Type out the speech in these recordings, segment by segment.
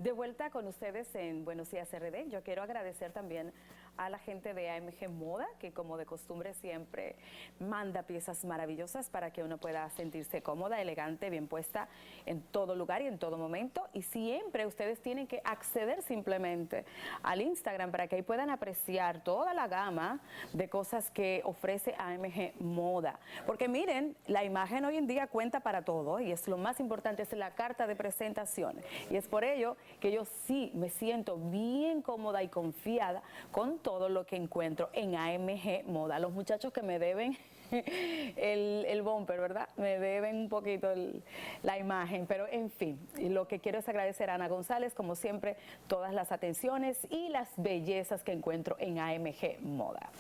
De vuelta con ustedes en Buenos Días RD. Yo quiero agradecer también a la gente de AMG Moda, que como de costumbre siempre manda piezas maravillosas para que uno pueda sentirse cómoda, elegante, bien puesta en todo lugar y en todo momento. Y siempre ustedes tienen que acceder simplemente al Instagram para que ahí puedan apreciar toda la gama de cosas que ofrece AMG Moda. Porque miren, la imagen hoy en día cuenta para todo y es lo más importante, es la carta de presentación. Y es por ello que yo sí me siento bien cómoda y confiada con todo lo que encuentro en AMG Moda. Los muchachos que me deben el bumper, ¿verdad? Me deben un poquito la imagen, pero en fin, lo que quiero es agradecer a Ana González, como siempre, todas las atenciones y las bellezas que encuentro en AMG Moda.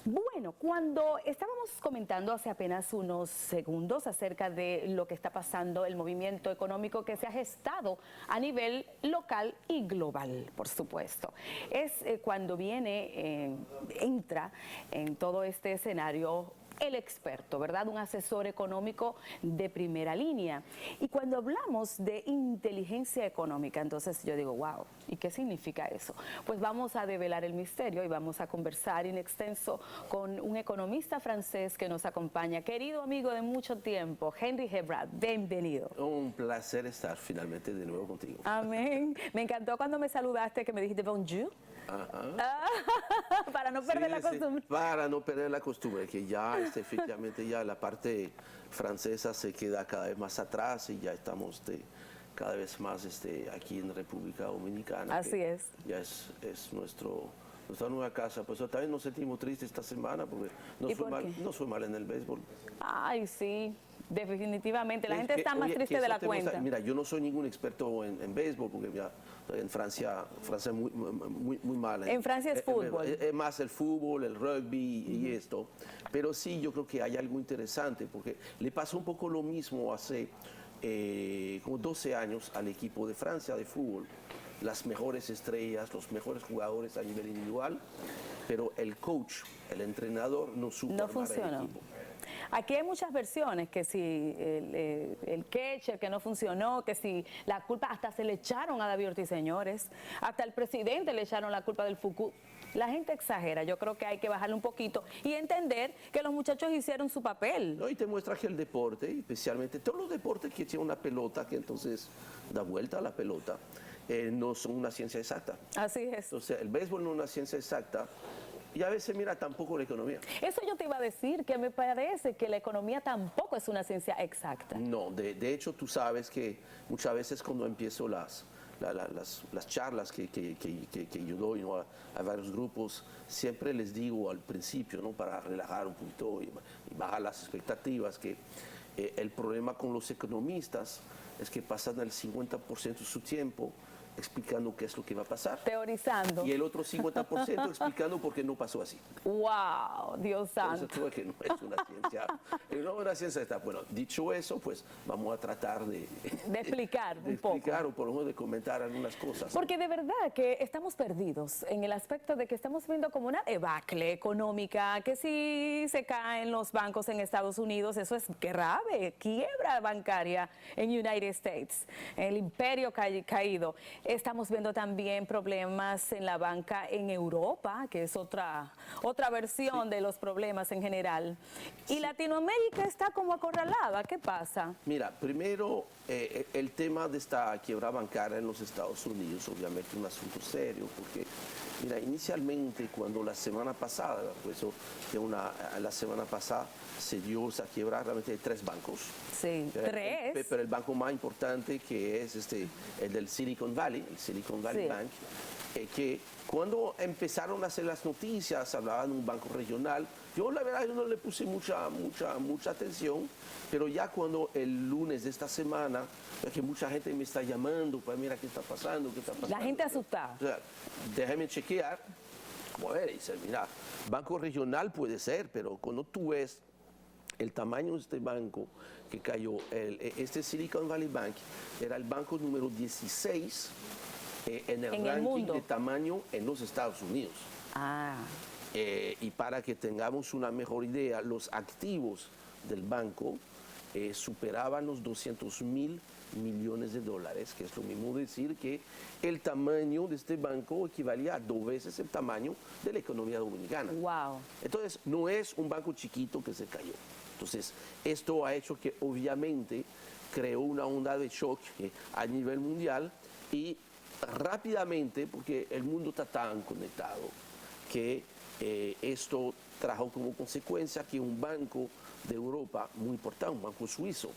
Bueno, cuando estábamos comentando hace apenas unos segundos acerca de lo que está pasando, el movimiento económico que se ha gestado a nivel local y global, por supuesto, es cuando entra en todo este escenario el experto, ¿verdad? Un asesor económico de primera línea. Y cuando hablamos de inteligencia económica, entonces yo digo, wow, ¿y qué significa eso? Pues vamos a develar el misterio y vamos a conversar in extenso con un economista francés que nos acompaña, querido amigo de mucho tiempo, Henry Hebrard. Bienvenido. Un placer estar finalmente de nuevo contigo. Amén. Me encantó cuando me saludaste, que me dijiste bonjour. Ajá. Para no perder la costumbre. Para no perder la costumbre, que ya efectivamente ya la parte francesa se queda cada vez más atrás y ya estamos cada vez más aquí en República Dominicana. Así es. Ya es nuestra nueva casa. Pues también nos sentimos tristes esta semana porque no fue mal en el béisbol. Ay, sí. Definitivamente, la gente está más triste de la cuenta. Mira, yo no soy ningún experto en béisbol, porque ya, en Francia es muy mal. En Francia es fútbol. Es más el fútbol, el rugby y esto. Pero sí, yo creo que hay algo interesante, porque le pasó un poco lo mismo hace como 12 años al equipo de Francia de fútbol. Las mejores estrellas, los mejores jugadores a nivel individual, pero el coach, el entrenador no supo armar el equipo. Aquí hay muchas versiones, que si el catcher que no funcionó, que si la culpa, hasta se le echaron a David Ortiz, señores, hasta el presidente le echaron la culpa del Foucault. La gente exagera, yo creo que hay que bajarle un poquito y entender que los muchachos hicieron su papel. No, y te muestra que el deporte, especialmente todos los deportes que tienen una pelota, que entonces da vuelta a la pelota, no son una ciencia exacta. Así es. Entonces, el béisbol no es una ciencia exacta. Y a veces, mira, tampoco la economía. Eso yo te iba a decir, que me parece que la economía tampoco es una ciencia exacta. No, de hecho, tú sabes que muchas veces cuando empiezo las charlas que yo doy, ¿no? a varios grupos, siempre les digo al principio, ¿no? Para relajar un poquito y bajar las expectativas, que el problema con los economistas es que pasan el 50% de su tiempo explicando qué es lo que va a pasar. Teorizando. Y el otro 50% explicando por qué no pasó así. ¡Wow! Dios santo. Entonces, que no es una ciencia. No una ciencia está. Bueno, dicho eso, pues vamos a tratar de explicar un poco. De explicar o por lo menos de comentar algunas cosas. Porque de verdad que estamos perdidos en el aspecto de que estamos viendo como una debacle económica, que si se caen los bancos en Estados Unidos, eso es grave, quiebra bancaria en United States, el imperio caído. Estamos viendo también problemas en la banca en Europa, que es otra versión de los problemas en general. Y Latinoamérica está como acorralada. ¿Qué pasa? Mira, primero, el tema de esta quiebra bancaria en los Estados Unidos, obviamente un asunto serio, porque, mira, inicialmente cuando la semana pasada, pues, la semana pasada se dio esa quiebra realmente de 3 bancos. Sí, 3. Pero el banco más importante, que es el del Silicon Valley, el Silicon Valley Bank, que cuando empezaron a hacer las noticias hablaban de un banco regional. Yo la verdad no le puse mucha atención, pero ya cuando el lunes de esta semana, que mucha gente me está llamando, pues mira qué está pasando. La gente asustada. O sea, déjame chequear. Como a ver, dice, mira, banco regional puede ser, pero cuando tú ves el tamaño de este banco que cayó, este Silicon Valley Bank era el banco número 16 en el ranking de tamaño en los Estados Unidos. Y para que tengamos una mejor idea, los activos del banco superaban los 200.000 millones de dólares, que es lo mismo decir que el tamaño de este banco equivalía a 2 veces el tamaño de la economía dominicana. Wow. Entonces, no es un banco chiquito que se cayó. Entonces, esto ha hecho que obviamente creó una onda de shock a nivel mundial y rápidamente, porque el mundo está tan conectado, que esto trajo como consecuencia que un banco de Europa muy importante, un banco suizo,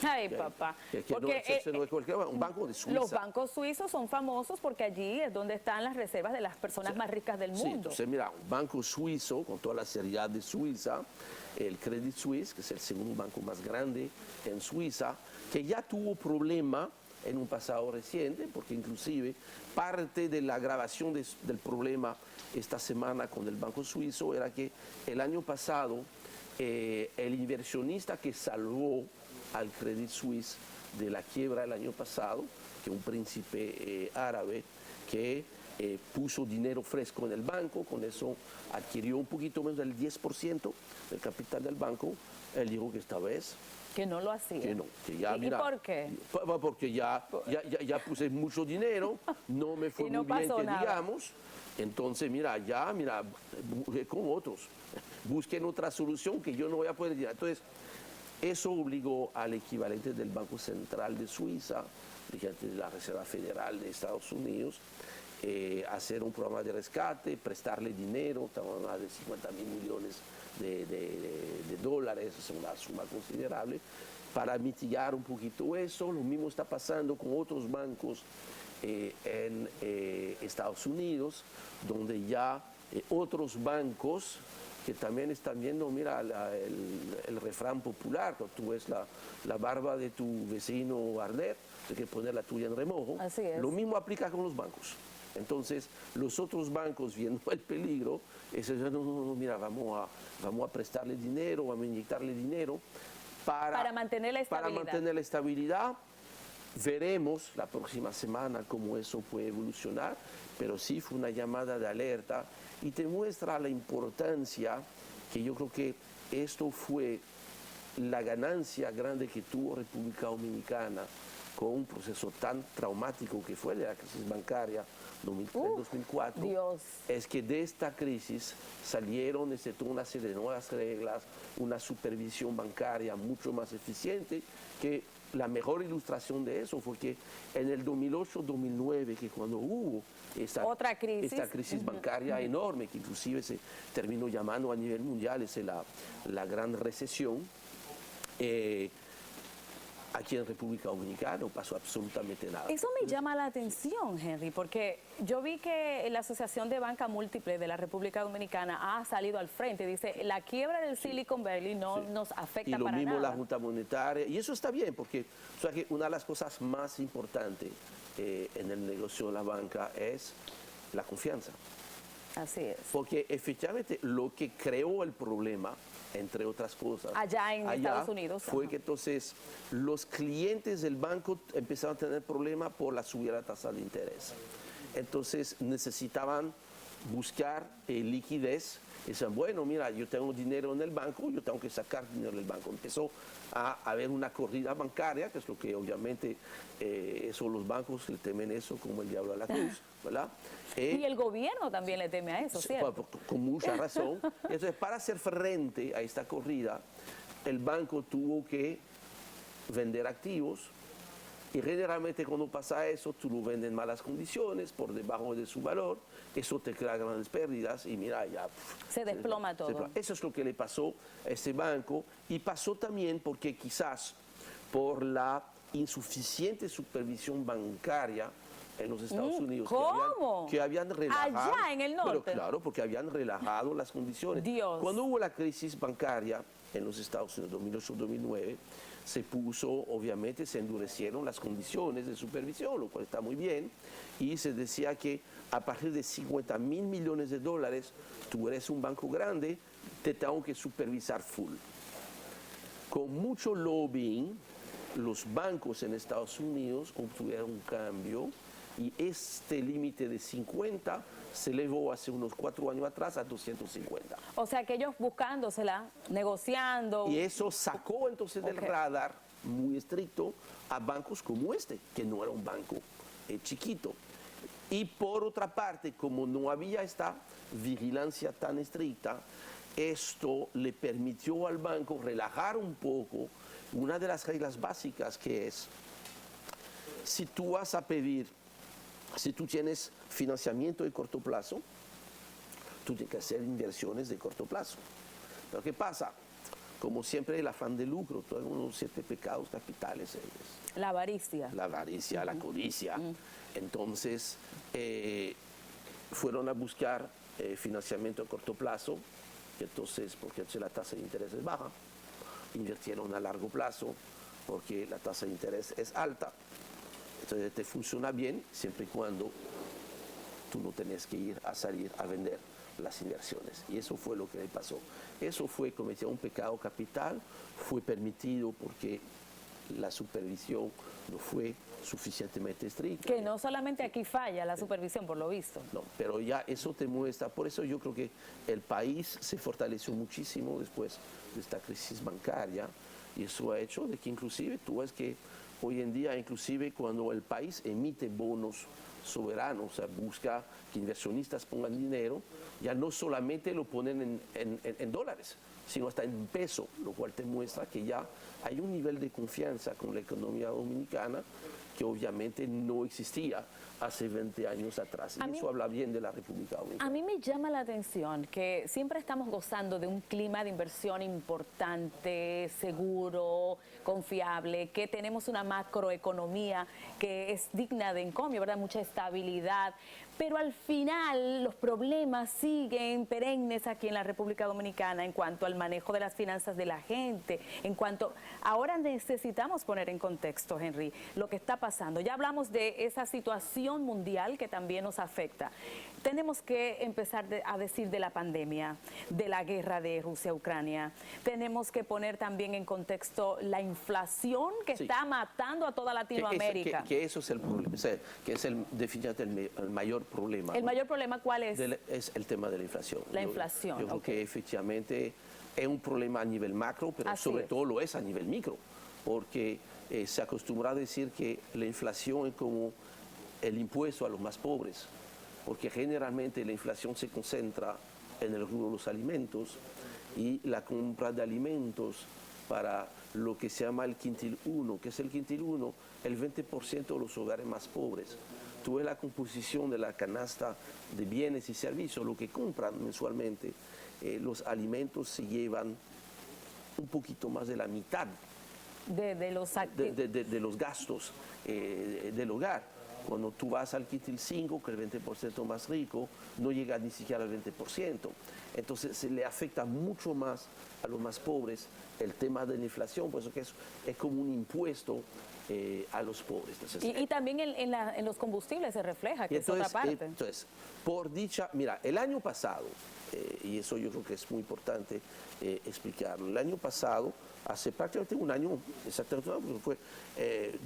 Ay, papá. porque no es cualquier un banco de Suiza. Los bancos suizos son famosos porque allí es donde están las reservas de las personas más ricas del Sí, mundo. entonces mira, un banco suizo con toda la seriedad de Suiza, el Credit Suisse, que es el segundo banco más grande en Suiza, que ya tuvo problema en un pasado reciente, porque inclusive parte de la agravación del problema esta semana con el banco suizo era que el año pasado el inversionista que salvó al Credit Suisse de la quiebra el año pasado, que un príncipe árabe que puso dinero fresco en el banco, con eso adquirió un poquito menos del 10% del capital del banco. Él dijo que esta vez que no lo hacía. que no, que ya, ¿Y por qué? Porque ya puse mucho dinero, no me fue Y no muy bien, pasó que nada. digamos. Entonces, mira, con otros, busquen otra solución que yo no voy a poder llegar. Entonces, eso obligó al equivalente del Banco Central de Suiza, de la Reserva Federal de Estados Unidos, a hacer un programa de rescate, prestarle dinero, estamos hablando de 50.000 millones de dólares, es una suma considerable, para mitigar un poquito eso. Lo mismo está pasando con otros bancos en Estados Unidos, donde ya otros bancos que también están viendo, mira, el refrán popular, cuando tú ves la barba de tu vecino arder, hay que poner la tuya en remojo. Así es. Lo mismo aplica con los bancos. Entonces, los otros bancos, viendo el peligro, dicen, no, mira, vamos a prestarle dinero, vamos a inyectarle dinero Para mantener la para estabilidad. mantener la estabilidad. Veremos la próxima semana cómo eso puede evolucionar, pero sí fue una llamada de alerta y te muestra la importancia que yo creo que esto fue la ganancia grande que tuvo República Dominicana con un proceso tan traumático que fue de la crisis bancaria 2003-2004, Dios. es que de esta crisis salieron toda una serie de nuevas reglas, una supervisión bancaria mucho más eficiente, que la mejor ilustración de eso fue que en el 2008-2009, que cuando hubo esta crisis bancaria enorme, que inclusive se terminó llamando a nivel mundial, es la gran recesión, aquí en República Dominicana no pasó absolutamente nada. Eso me llama la atención, Henry, porque yo vi que la Asociación de Banca Múltiple de la República Dominicana ha salido al frente y dice la quiebra del Silicon Valley no nos afecta Y lo para mismo nada. la Junta Monetaria, y eso está bien, porque o sea, que una de las cosas más importantes en el negocio de la banca es la confianza. Así es. Porque efectivamente lo que creó el problema, entre otras cosas, Allá en Estados Unidos. fue Ajá. que entonces los clientes del banco empezaron a tener problemas por la subida de la tasa de interés. Entonces necesitaban buscar liquidez. Y decían, bueno, mira, yo tengo dinero en el banco, yo tengo que sacar dinero del banco. Empezó a haber una corrida bancaria, que es lo que obviamente eso los bancos le temen eso como el diablo a la cruz, ¿verdad? Y el gobierno también le teme a eso, Sí, ¿cierto? con mucha razón. Entonces, para hacer frente a esta corrida, el banco tuvo que vender activos y generalmente cuando pasa eso, tú lo vendes en malas condiciones, por debajo de su valor, eso te crea grandes pérdidas y mira, ya... Se desploma todo. Eso es lo que le pasó a este banco y pasó también porque quizás por la insuficiente supervisión bancaria en los Estados Unidos, ¿cómo? que habían relajado. Allá en el norte. Pero claro, porque habían relajado las condiciones. Dios. Cuando hubo la crisis bancaria en los Estados Unidos, 2008-2009, se puso, obviamente, se endurecieron las condiciones de supervisión, lo cual está muy bien, y se decía que a partir de 50.000 millones de dólares, tú eres un banco grande, te tengo que supervisar full. Con mucho lobbying, los bancos en Estados Unidos obtuvieron un cambio y este límite de 50 se elevó hace unos 4 años atrás a 250. O sea, que ellos buscándosela, negociando. Y eso sacó entonces del radar muy estricto a bancos como este, que no era un banco chiquito. Y por otra parte, como no había esta vigilancia tan estricta, esto le permitió al banco relajar un poco una de las reglas básicas, que es, si tú vas a pedir, si tú tienes financiamiento de corto plazo, tú tienes que hacer inversiones de corto plazo. Pero ¿qué pasa? Como siempre, el afán de lucro, todos los 7 pecados capitales. La avaricia. La avaricia, la codicia. Entonces, fueron a buscar financiamiento a corto plazo, entonces, porque la tasa de interés es baja. Invirtieron a largo plazo, porque la tasa de interés es alta. Entonces, te funciona bien siempre y cuando tú no tenés que ir a salir a vender las inversiones. Y eso fue lo que le pasó. Eso fue cometido un pecado capital, fue permitido porque la supervisión no fue suficientemente estricta. Que no solamente aquí falla la supervisión, por lo visto. No, pero ya eso te muestra, por eso yo creo que el país se fortaleció muchísimo después de esta crisis bancaria, y eso ha hecho de que inclusive tú ves que hoy en día, inclusive cuando el país emite bonos soberanos, o sea, busca que inversionistas pongan dinero, ya no solamente lo ponen en dólares, sino hasta en peso, lo cual te muestra que ya hay un nivel de confianza con la economía dominicana que obviamente no existía hace 20 años atrás. Y eso habla bien de la República Dominicana. A mí me llama la atención que siempre estamos gozando de un clima de inversión importante, seguro, confiable, que tenemos una macroeconomía que es digna de encomio, ¿verdad? Mucha estabilidad. Pero al final los problemas siguen perennes aquí en la República Dominicana en cuanto al manejo de las finanzas de la gente, en cuanto... Ahora necesitamos poner en contexto, Henry, lo que está pasando. Ya hablamos de esa situación mundial que también nos afecta. Tenemos que empezar a decir de la pandemia, de la guerra de Rusia-Ucrania. Tenemos que poner también en contexto la inflación que está matando a toda Latinoamérica. Que eso es el problema, o sea, que es definitivamente el mayor problema. ¿El mayor problema cuál es? Es el tema de la inflación. La inflación. Yo creo que efectivamente es un problema a nivel macro, pero sobre todo lo es a nivel micro, porque se acostumbra a decir que la inflación es como el impuesto a los más pobres, porque generalmente la inflación se concentra en el rubro de los alimentos, y la compra de alimentos para lo que se llama el quintil 1, que es el quintil 1, el 20% de los hogares más pobres. Tú ves la composición de la canasta de bienes y servicios, lo que compran mensualmente, los alimentos se llevan un poquito más de la mitad de los gastos del hogar. Cuando tú vas al quintil 5, que es el 20% más rico, no llega ni siquiera al 20%. Entonces se le afecta mucho más a los más pobres el tema de la inflación, por eso que es como un impuesto a los pobres. Entonces, y también en los combustibles se refleja, que entonces, es otra parte. Entonces, por dicha, mira, el año pasado, y eso yo creo que es muy importante explicarlo, el año pasado, hace prácticamente un año, exactamente, porque fue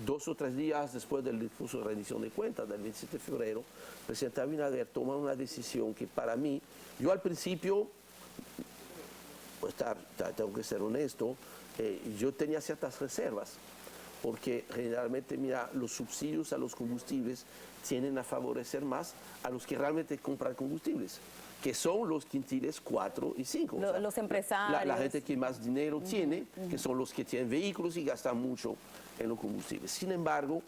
2 o 3 días después del discurso de rendición de cuentas del 27 de febrero, el presidente Abinader toma una decisión que para mí, yo al principio, pues tengo que ser honesto, yo tenía ciertas reservas, porque generalmente, mira, los subsidios a los combustibles tienden a favorecer más a los que realmente compran combustibles, que son los quintiles 4 y 5. Los empresarios. La gente que más dinero tiene, que son los que tienen vehículos y gastan mucho en los combustibles. Sin embargo,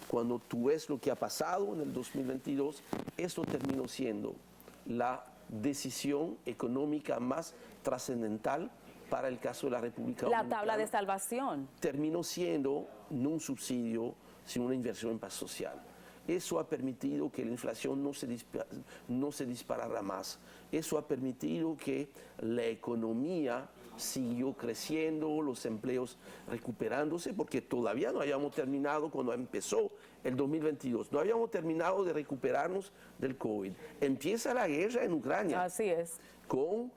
cuando tú ves lo que ha pasado en el 2022, esto terminó siendo la decisión económica más trascendental para el caso de la República Dominicana. La tabla de salvación. Terminó siendo no un subsidio, sino una inversión en paz social. Eso ha permitido que la inflación no se disparara más. Eso ha permitido que la economía siguió creciendo, los empleos recuperándose, porque todavía no habíamos terminado cuando empezó el 2022. No habíamos terminado de recuperarnos del COVID. Empieza la guerra en Ucrania. Así es. Con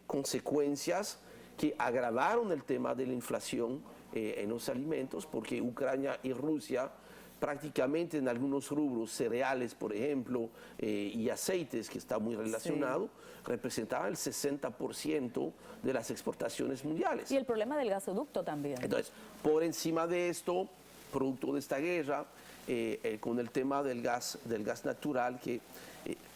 consecuencias que agravaron el tema de la inflación en los alimentos, porque Ucrania y Rusia prácticamente en algunos rubros, cereales, por ejemplo, y aceites, que está muy relacionado, representaban el 60% de las exportaciones mundiales. Y el problema del gasoducto también. Entonces, por encima de esto, producto de esta guerra, con el tema del gas natural, que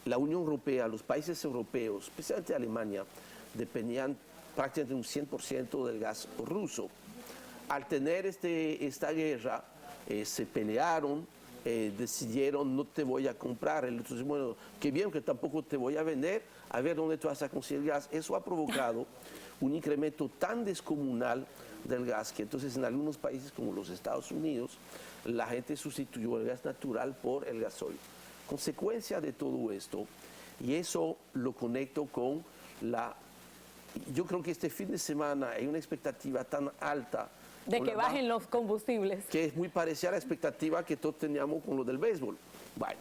la Unión Europea, los países europeos, especialmente Alemania, dependían prácticamente un 100% del gas ruso. Al tener esta guerra, se pelearon, decidieron no te voy a comprar, entonces bueno, qué bien que tampoco te voy a vender, a ver dónde tú vas a conseguir gas. Eso ha provocado un incremento tan descomunal del gas que entonces en algunos países como los Estados Unidos la gente sustituyó el gas natural por el gasoil. Consecuencia de todo esto, y eso lo conecto con yo creo que este fin de semana hay una expectativa tan alta de que bajen los combustibles. Que es muy parecida a la expectativa que todos teníamos con lo del béisbol. Bueno.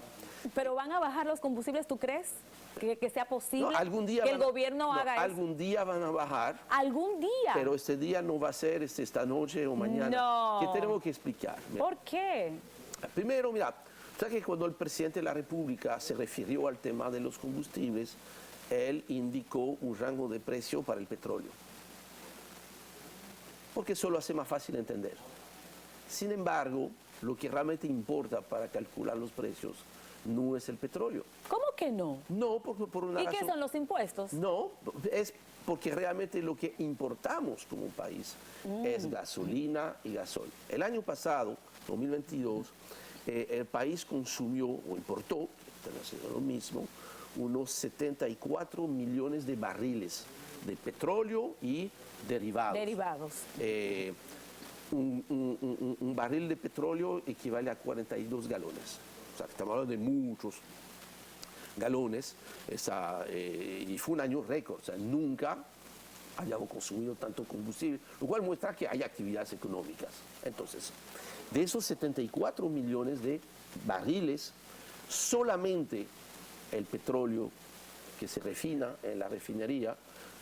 ¿Pero van a bajar los combustibles, tú crees? ¿Que sea posible algún día que el gobierno haga eso? Algún día van a bajar. ¿Algún día? Pero este día no va a ser esta noche o mañana. No. ¿Qué tenemos que explicar? Mira. ¿Por qué? Primero, mira, ¿sabes que cuando el presidente de la República se refirió al tema de los combustibles, él indicó un rango de precio para el petróleo? Porque eso lo hace más fácil entender. Sin embargo, lo que realmente importa para calcular los precios no es el petróleo. ¿Cómo que no? No, por una razón. ¿Y qué son los impuestos? No, es porque realmente lo que importamos como país es gasolina y gasoil. El año pasado, 2022, el país consumió o importó, están haciendo lo mismo, unos 74 millones de barriles de petróleo y derivados. Un barril de petróleo equivale a 42 galones. O sea, estamos hablando de muchos galones. Y fue un año récord. O sea, nunca hayamos consumido tanto combustible, lo cual muestra que hay actividades económicas. Entonces, de esos 74 millones de barriles, solamente el petróleo que se refina en la refinería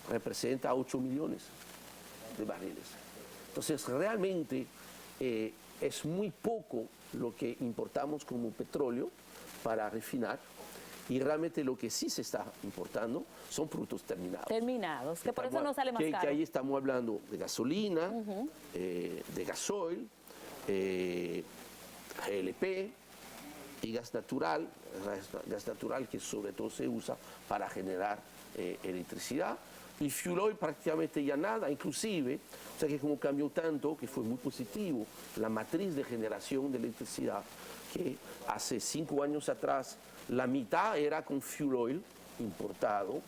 representa 8 millones de barriles. Entonces, realmente es muy poco lo que importamos como petróleo para refinar, y realmente lo que sí se está importando son productos terminados. Terminados, que por eso no sale más caro. Que ahí estamos hablando de gasolina, de gasoil, GLP y gas natural que sobre todo se usa para generar electricidad. Y fuel oil prácticamente ya nada, inclusive, o sea que como cambió tanto, que fue muy positivo, la matriz de generación de electricidad, que hace 5 años atrás la mitad era con fuel oil importado,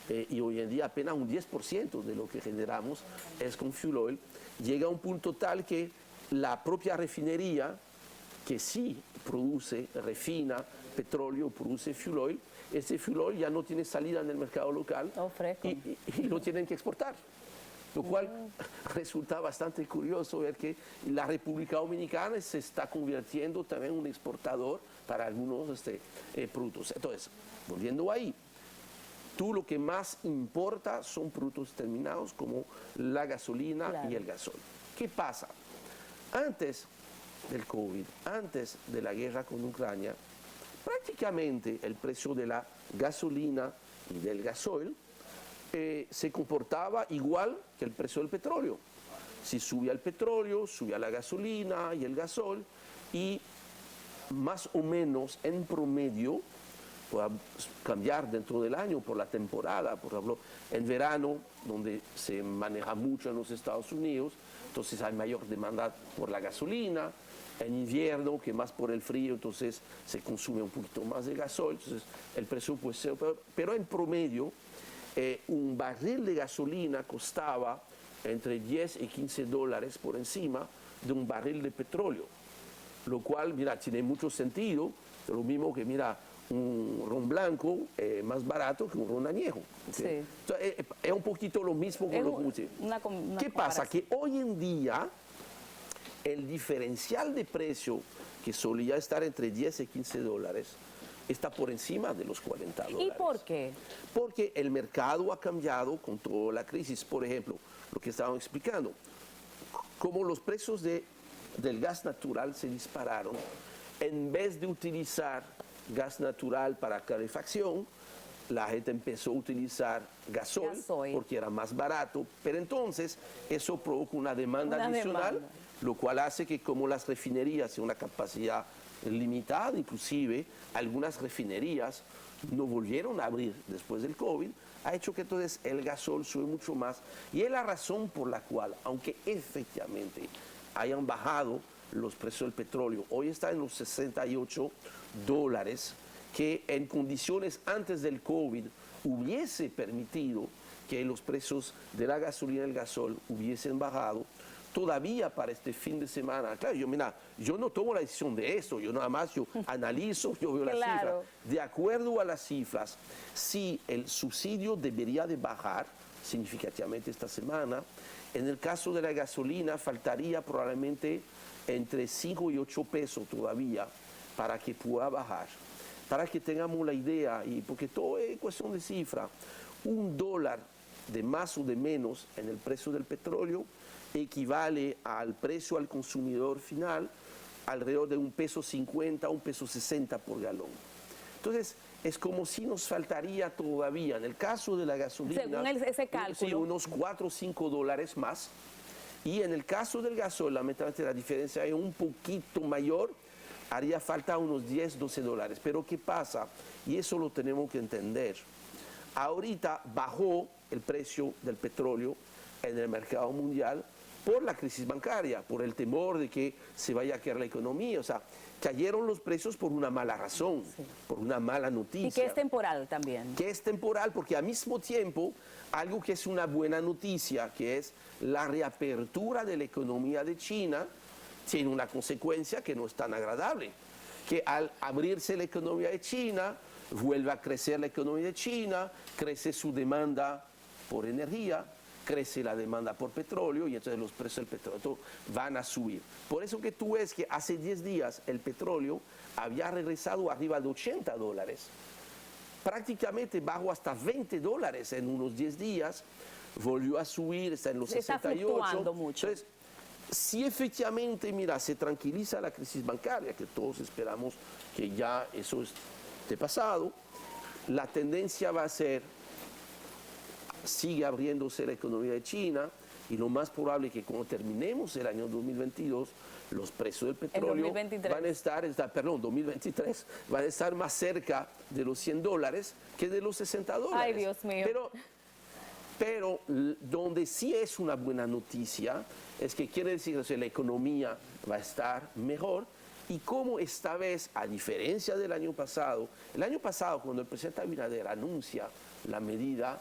y hoy en día apenas un 10% de lo que generamos es con fuel oil, llega a un punto tal que la propia refinería, que sí refina petróleo, produce fuel oil, ese fuel oil ya no tiene salida en el mercado local y lo tienen que exportar. Lo cual resulta bastante curioso ver que la República Dominicana se está convirtiendo también en un exportador para algunos productos. Entonces, volviendo ahí, tú lo que más importa son productos terminados como la gasolina y el gasoil. ¿Qué pasa? Antes del COVID, antes de la guerra con Ucrania, prácticamente el precio de la gasolina y del gasoil se comportaba igual que el precio del petróleo. Si subía el petróleo, subía la gasolina y el gasoil, y más o menos en promedio, puede cambiar dentro del año por la temporada, por ejemplo, en verano, donde se maneja mucho en los Estados Unidos, entonces hay mayor demanda por la gasolina. En invierno, que más por el frío, entonces se consume un poquito más de gasoil, entonces el precio puede ser, pero en promedio un barril de gasolina costaba entre 10 y 15 dólares por encima de un barril de petróleo, lo cual, mira, tiene mucho sentido, lo mismo que, mira, un ron blanco más barato que un ron añejo. ¿Okay? Sí. Entonces, es un poquito lo mismo con los combustibles. ¿Qué pasa? Que hoy en día el diferencial de precio, que solía estar entre 10 y 15 dólares, está por encima de los 40 dólares. ¿Y por qué? Porque el mercado ha cambiado con toda la crisis. Por ejemplo, lo que estaban explicando, como los precios del gas natural se dispararon, en vez de utilizar gas natural para calefacción, la gente empezó a utilizar gasoil porque era más barato, pero entonces eso provoca una demanda adicional, lo cual hace que como las refinerías tienen una capacidad limitada, inclusive algunas refinerías no volvieron a abrir después del COVID, ha hecho que entonces el gasol sube mucho más y es la razón por la cual, aunque efectivamente hayan bajado los precios del petróleo, hoy está en los $68, que en condiciones antes del COVID hubiese permitido que los precios de la gasolina y el gasol hubiesen bajado. Todavía para este fin de semana, claro, yo no tomo la decisión de esto, yo nada más analizo, yo veo las cifras. De acuerdo a las cifras, sí, el subsidio debería de bajar significativamente esta semana. En el caso de la gasolina, faltaría probablemente entre 5 y 8 pesos todavía para que pueda bajar. Para que tengamos la idea, y porque todo es cuestión de cifra, $1 de más o de menos en el precio del petróleo equivale al precio al consumidor final alrededor de $1.50 a $1.60 por galón. Entonces, es como si nos faltaría todavía, en el caso de la gasolina, según ese cálculo, sí, unos 4 o 5 dólares más. Y en el caso del gasoil, lamentablemente la diferencia es un poquito mayor, haría falta unos 10, 12 dólares. Pero ¿qué pasa? Y eso lo tenemos que entender. Ahorita bajó el precio del petróleo en el mercado mundial por la crisis bancaria, por el temor de que se vaya a caer la economía. O sea, cayeron los precios por una mala razón, por una mala noticia. Y que es temporal también. Que es temporal porque al mismo tiempo, algo que es una buena noticia, que es la reapertura de la economía de China, tiene una consecuencia que no es tan agradable, que al abrirse la economía de China, vuelve a crecer la economía de China, crece su demanda por energía, crece la demanda por petróleo y entonces los precios del petróleo van a subir. Por eso que tú ves que hace 10 días el petróleo había regresado arriba de $80. Prácticamente bajó hasta $20 en unos 10 días, volvió a subir, está en los 68. Está fluctuando mucho. Entonces, si efectivamente, mira, se tranquiliza la crisis bancaria, que todos esperamos que ya eso esté pasado, la tendencia va a ser, sigue abriéndose la economía de China y lo más probable es que cuando terminemos el año 2022, los precios del petróleo van a estar, 2023, van a estar más cerca de los $100 que de los $60. Ay, Dios mío. Pero donde sí es una buena noticia es que quiere decir que la economía va a estar mejor y como esta vez, a diferencia del año pasado, el año pasado cuando el presidente Abinader anuncia la medida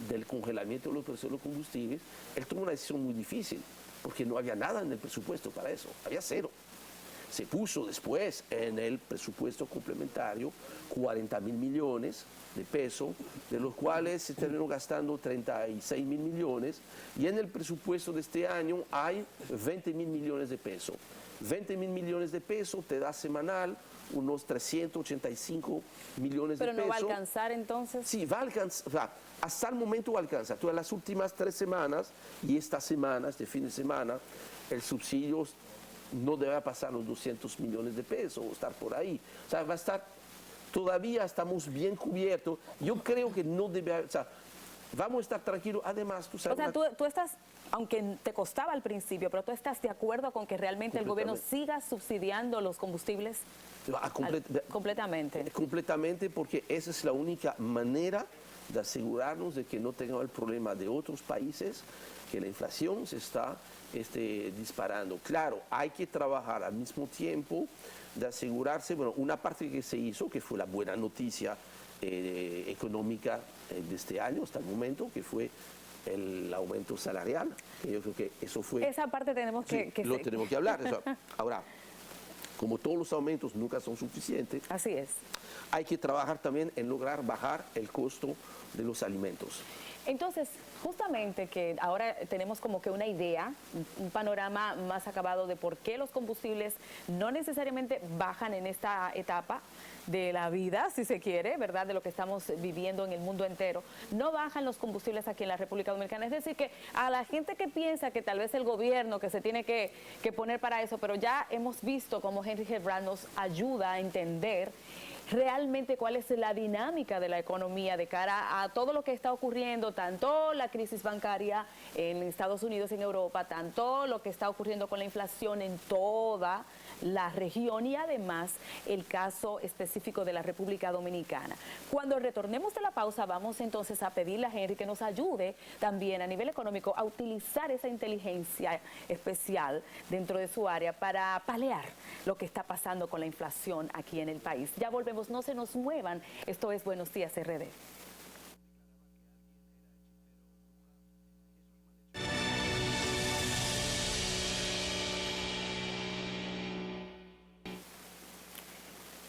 del congelamiento de los precios de los combustibles, él tomó una decisión muy difícil porque no había nada en el presupuesto para eso, había cero. Se puso después en el presupuesto complementario 40.000 millones de pesos, de los cuales se terminó gastando 36.000 millones, y en el presupuesto de este año hay 20.000 millones de pesos. 20.000 millones de pesos te da semanal unos 385 millones de pesos. ¿Pero no va a alcanzar entonces? Sí, va a alcanzar, hasta el momento alcanza. Todas las últimas 3 semanas y esta semana, este fin de semana, el subsidio no debe pasar los 200 millones de pesos o estar por ahí. O sea, va a estar, todavía estamos bien cubiertos. Yo creo que no debe haber, o sea, vamos a estar tranquilos. Además, tú sabes... O sea, tú estás, aunque te costaba al principio, pero tú estás de acuerdo con que realmente el gobierno siga subsidiando los combustibles completamente. Completamente, porque esa es la única manera de asegurarnos de que no tengamos el problema de otros países, que la inflación se está disparando. Claro, hay que trabajar al mismo tiempo de asegurarse, bueno, una parte que se hizo, que fue la buena noticia económica de este año hasta el momento, que fue el aumento salarial. Yo creo que eso fue... Esa parte tenemos que lo tenemos que hablar. Ahora, como todos los aumentos nunca son suficientes, así es, hay que trabajar también en lograr bajar el costo de los alimentos. Entonces, justamente que ahora tenemos como que una idea, un panorama más acabado de por qué los combustibles no necesariamente bajan en esta etapa de la vida, si se quiere, ¿verdad? De lo que estamos viviendo en el mundo entero. No bajan los combustibles aquí en la República Dominicana. Es decir, que a la gente que piensa que tal vez el gobierno que se tiene que poner para eso, pero ya hemos visto cómo Henry Gebrand nos ayuda a entender realmente cuál es la dinámica de la economía de cara a todo lo que está ocurriendo, tanto la crisis bancaria en Estados Unidos y en Europa, tanto lo que está ocurriendo con la inflación en toda la región y además el caso específico de la República Dominicana. Cuando retornemos de la pausa vamos entonces a pedirle a Henry que nos ayude también a nivel económico a utilizar esa inteligencia especial dentro de su área para paliar lo que está pasando con la inflación aquí en el país. Ya volvemos, no se nos muevan. Esto es Buenos Días RD.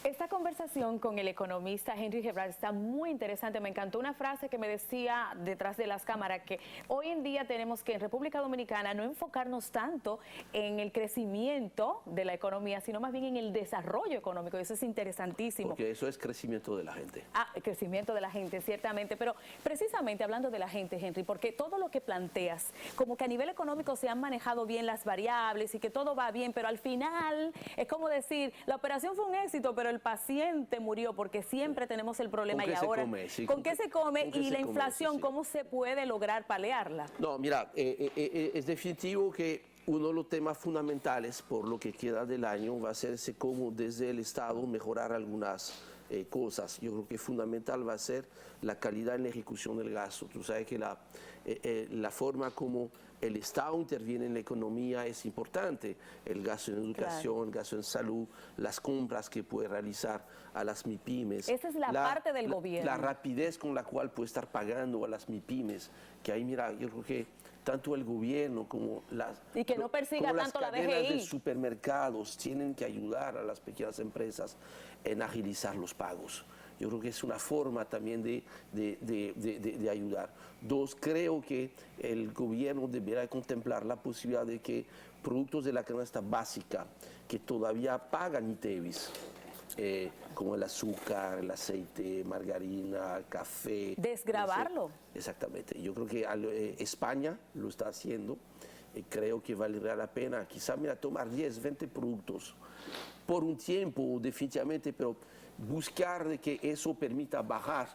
Esta conversación con el economista Henry Gebrand está muy interesante. Me encantó una frase que me decía detrás de las cámaras que hoy en día tenemos que en República Dominicana no enfocarnos tanto en el crecimiento de la economía, sino más bien en el desarrollo económico. Eso es interesantísimo. Porque eso es crecimiento de la gente. Crecimiento de la gente, ciertamente. Pero precisamente hablando de la gente, Henry, porque todo lo que planteas, como que a nivel económico se han manejado bien las variables y que todo va bien, pero al final es como decir, la operación fue un éxito, pero el paciente murió, porque siempre tenemos el problema. Y ahora, ¿con qué se come? Y la inflación, ¿cómo se puede lograr paliarla? No, mira, es definitivo que uno de los temas fundamentales por lo que queda del año va a ser cómo desde el Estado mejorar algunas cosas. Yo creo que fundamental va a ser la calidad en la ejecución del gasto. Tú sabes que la forma como el Estado interviene en la economía es importante. El gasto en educación, claro, el gasto en salud, las compras que puede realizar a las MIPYMES. Esa es la parte del gobierno. La rapidez con la cual puede estar pagando a las MIPYMES, que ahí, mira, yo creo que tanto el gobierno como las, y que no persiga tanto la DGI. Las cadenas de supermercados tienen que ayudar a las pequeñas empresas en agilizar los pagos. Yo creo que es una forma también de ayudar. Dos, creo que el gobierno deberá contemplar la posibilidad de que productos de la canasta básica que todavía pagan ITEVIS, como el azúcar, el aceite, margarina, café. Desgravarlo. Exactamente. Yo creo que España lo está haciendo. Creo que valdría la pena, quizá, mira, tomar 10, 20 productos por un tiempo, definitivamente, pero buscar de que eso permita bajar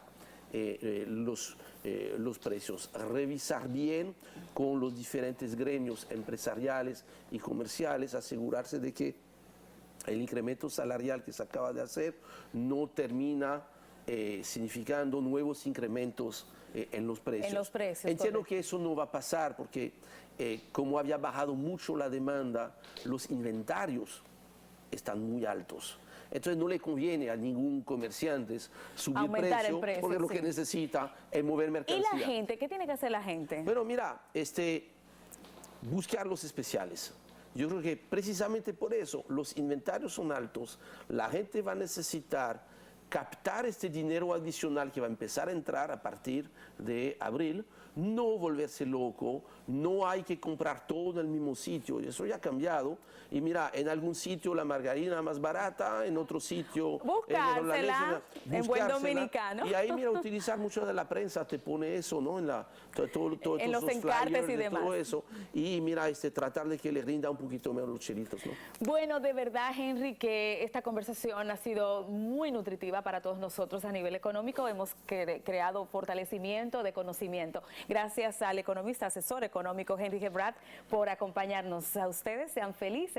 los precios, revisar bien con los diferentes gremios empresariales y comerciales, asegurarse de que el incremento salarial que se acaba de hacer no termina significando nuevos incrementos en los precios. En los precios. Entiendo que eso no va a pasar porque como había bajado mucho la demanda, los inventarios están muy altos. Entonces no le conviene a ningún comerciante subir aumentar el precio, porque lo que necesita es mover mercancía. ¿Y la gente? ¿Qué tiene que hacer la gente? Pero mira, buscar los especiales. Yo creo que precisamente por eso los inventarios son altos, la gente va a necesitar captar este dinero adicional que va a empezar a entrar a partir de abril, no volverse loco, no hay que comprar todo en el mismo sitio, eso ya ha cambiado. Y mira, en algún sitio la margarina más barata, en otro sitio buscársela, en buen dominicano. Y ahí, mira, utilizar mucho de la prensa, te pone eso, ¿no? En los encartes y demás. Todo eso. Y mira, tratar de que le rinda un poquito menos los chelitos, ¿no? Bueno, de verdad, Henry, que esta conversación ha sido muy nutritiva para todos nosotros a nivel económico. Hemos creado fortalecimiento de conocimiento. Gracias al economista asesor económico Henry Gebrand por acompañarnos. A ustedes, sean felices.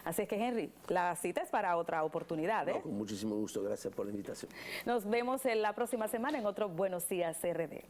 Así es que, Henry, la cita es para otra oportunidad. No, con muchísimo gusto. Gracias por la invitación. Nos vemos en la próxima semana en otro Buenos Días RD.